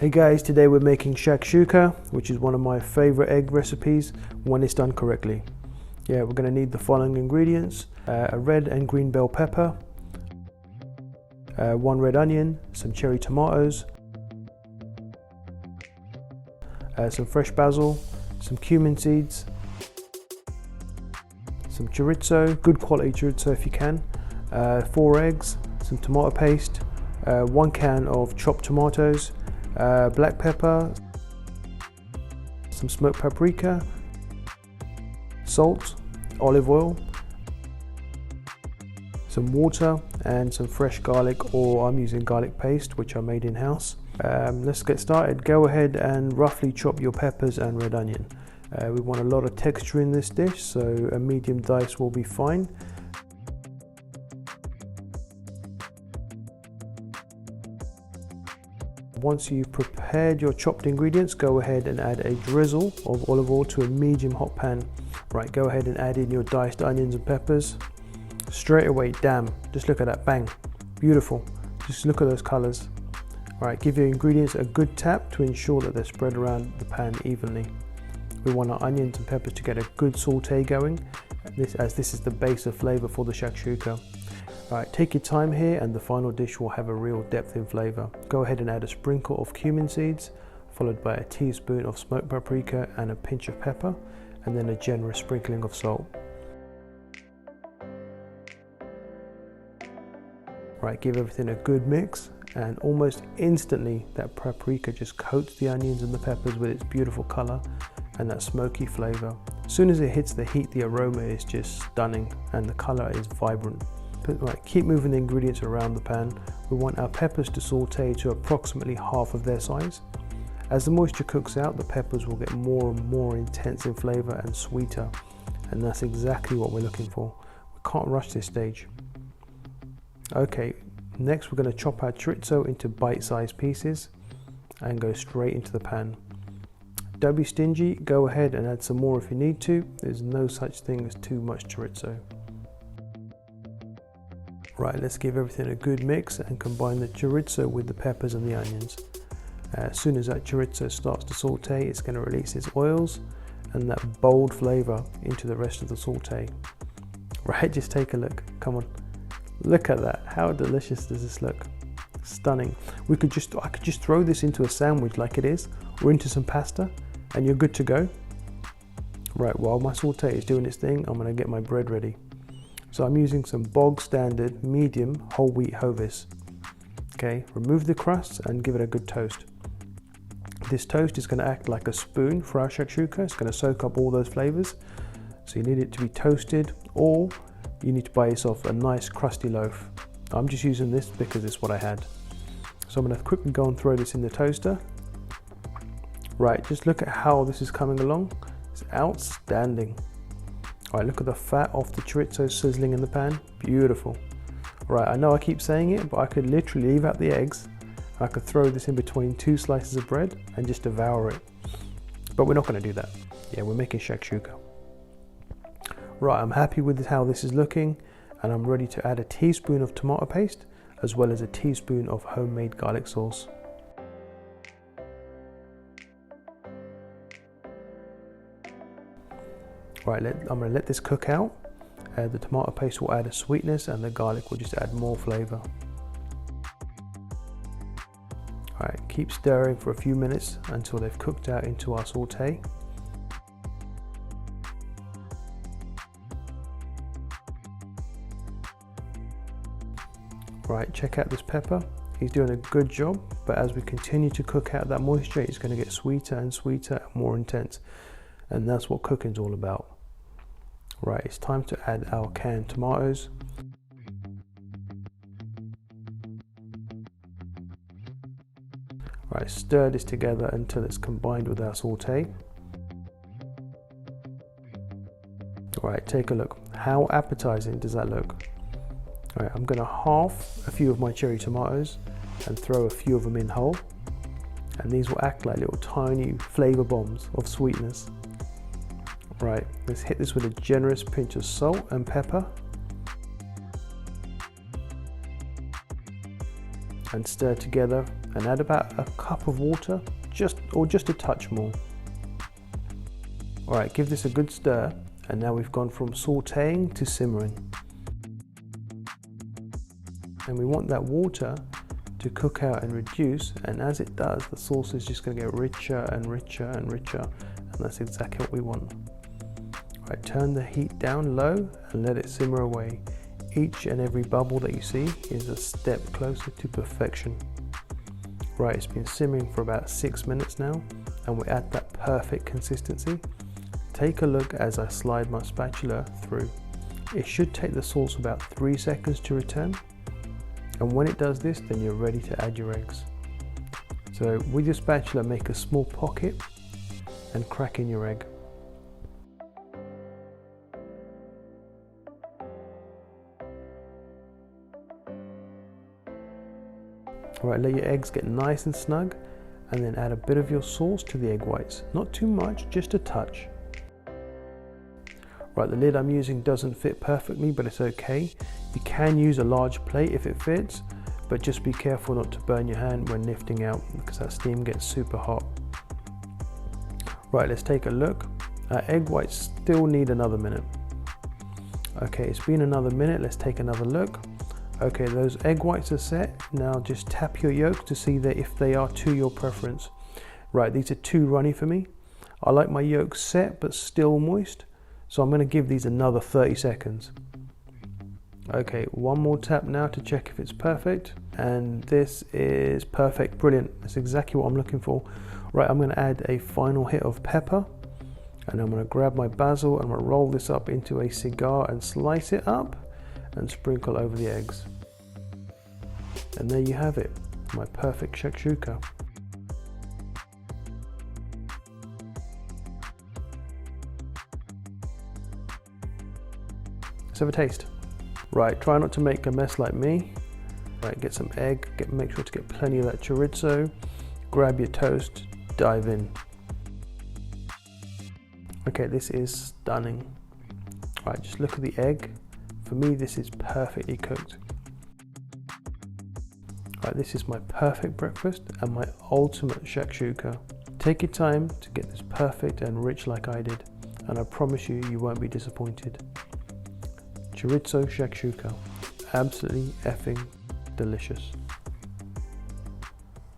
Hey guys, today we're making shakshuka, which is one of my favorite egg recipes when it's done correctly. Yeah, we're going to need the following ingredients: a red and green bell pepper, 1 red onion, some cherry tomatoes, some fresh basil, some cumin seeds, some chorizo, good quality chorizo if you can, 4 eggs, some tomato paste, 1 can of chopped tomatoes, black pepper, some smoked paprika, salt, olive oil, some water, and some fresh garlic, or I'm using garlic paste which I made in-house. Let's get started. Go ahead and roughly chop your peppers and red onion. We want a lot of texture in this dish, so a medium dice will be fine. Once you've prepared your chopped ingredients, go ahead and add a drizzle of olive oil to a medium hot pan. Right, go ahead and add in your diced onions and peppers. Straight away, damn, just look at that, bang, beautiful. Just look at those colors. Right, give your ingredients a good tap to ensure that they're spread around the pan evenly. We want our onions and peppers to get a good saute going, as this is the base of flavor for the shakshuka. Right, take your time here, and the final dish will have a real depth in flavor. Go ahead and add a sprinkle of cumin seeds, followed by a teaspoon of smoked paprika and a pinch of pepper, and then a generous sprinkling of salt. Right, give everything a good mix, and almost instantly that paprika just coats the onions and the peppers with its beautiful color and that smoky flavor. As soon as it hits the heat, the aroma is just stunning and the color is vibrant. Right, keep moving the ingredients around the pan. We want our peppers to saute to approximately half of their size. As the moisture cooks out, the peppers will get more and more intense in flavor and sweeter, and that's exactly what we're looking for. We can't rush this stage. Okay, next we're going to chop our chorizo into bite-sized pieces and go straight into the pan. Don't be stingy, go ahead and add some more if you need to. There's no such thing as too much chorizo. Right, let's give everything a good mix and combine the chorizo with the peppers and the onions. As soon as that chorizo starts to saute, it's going to release its oils and that bold flavor into the rest of the saute. Right, just take a look, come on. Look at that, how delicious does this look? Stunning. I could just throw this into a sandwich like it is, or into some pasta, and you're good to go. Right, while my saute is doing its thing, I'm going to get my bread ready. So I'm using some bog standard medium whole wheat hovis. Okay, remove the crust and give it a good toast. This toast is going to act like a spoon for our shakshuka. It's going to soak up all those flavors. So you need it to be toasted, or you need to buy yourself a nice crusty loaf. I'm just using this because it's what I had. So I'm going to quickly go and throw this in the toaster. Right, just look at how this is coming along. It's outstanding. All right, look at the fat off the chorizo sizzling in the pan. Beautiful. Right, I know I keep saying it, but I could literally leave out the eggs. I could throw this in between 2 slices of bread and just devour it. But we're not going to do that. Yeah, we're making shakshuka. Right, I'm happy with how this is looking, and I'm ready to add a teaspoon of tomato paste as well as a teaspoon of homemade garlic sauce. Right, I'm going to let this cook out. The tomato paste will add a sweetness and the garlic will just add more flavor. Alright, keep stirring for a few minutes until they've cooked out into our saute. Right, check out this pepper. He's doing a good job, but as we continue to cook out that moisture, it's going to get sweeter and sweeter and more intense. And that's what cooking's all about. Right, it's time to add our canned tomatoes. Right, stir this together until it's combined with our saute. Right, take a look. How appetizing does that look? Right, I'm going to halve a few of my cherry tomatoes and throw a few of them in whole. And these will act like little tiny flavor bombs of sweetness. Right, let's hit this with a generous pinch of salt and pepper. And stir together and add about a cup of water, just a touch more. Alright, give this a good stir, and now we've gone from sauteing to simmering. And we want that water to cook out and reduce, and as it does, the sauce is just going to get richer and richer and richer, and that's exactly what we want. Right, turn the heat down low and let it simmer away. Each and every bubble that you see is a step closer to perfection. Right, it's been simmering for about 6 minutes now, and we're at that perfect consistency. Take a look as I slide my spatula through. It should take the sauce about 3 seconds to return. And when it does this, then you're ready to add your eggs. So with your spatula, make a small pocket and crack in your egg. Alright, let your eggs get nice and snug, and then add a bit of your sauce to the egg whites. Not too much, just a touch. Right, the lid I'm using doesn't fit perfectly, but it's okay. You can use a large plate if it fits, but just be careful not to burn your hand when lifting out, because that steam gets super hot. Right, let's take a look. Our egg whites still need another minute. Okay, it's been another minute, let's take another look. Okay, those egg whites are set. Now just tap your yolks to see that if they are to your preference. Right, these are too runny for me. I like my yolks set but still moist, so I'm going to give these another 30 seconds. Okay, one more tap now to check if it's perfect, and this is perfect, brilliant. That's exactly what I'm looking for. Right, I'm going to add a final hit of pepper, and I'm going to grab my basil and I'm going to roll this up into a cigar and slice it up and sprinkle over the eggs. And there you have it, my perfect shakshuka. Let's have a taste. Right, try not to make a mess like me. Right, get some egg, make sure to get plenty of that chorizo, grab your toast, dive in. Okay, this is stunning. Right, just look at the egg. For me, this is perfectly cooked. Right, this is my perfect breakfast and my ultimate shakshuka. Take your time to get this perfect and rich like I did, and I promise you, you won't be disappointed. Chorizo shakshuka, absolutely effing delicious.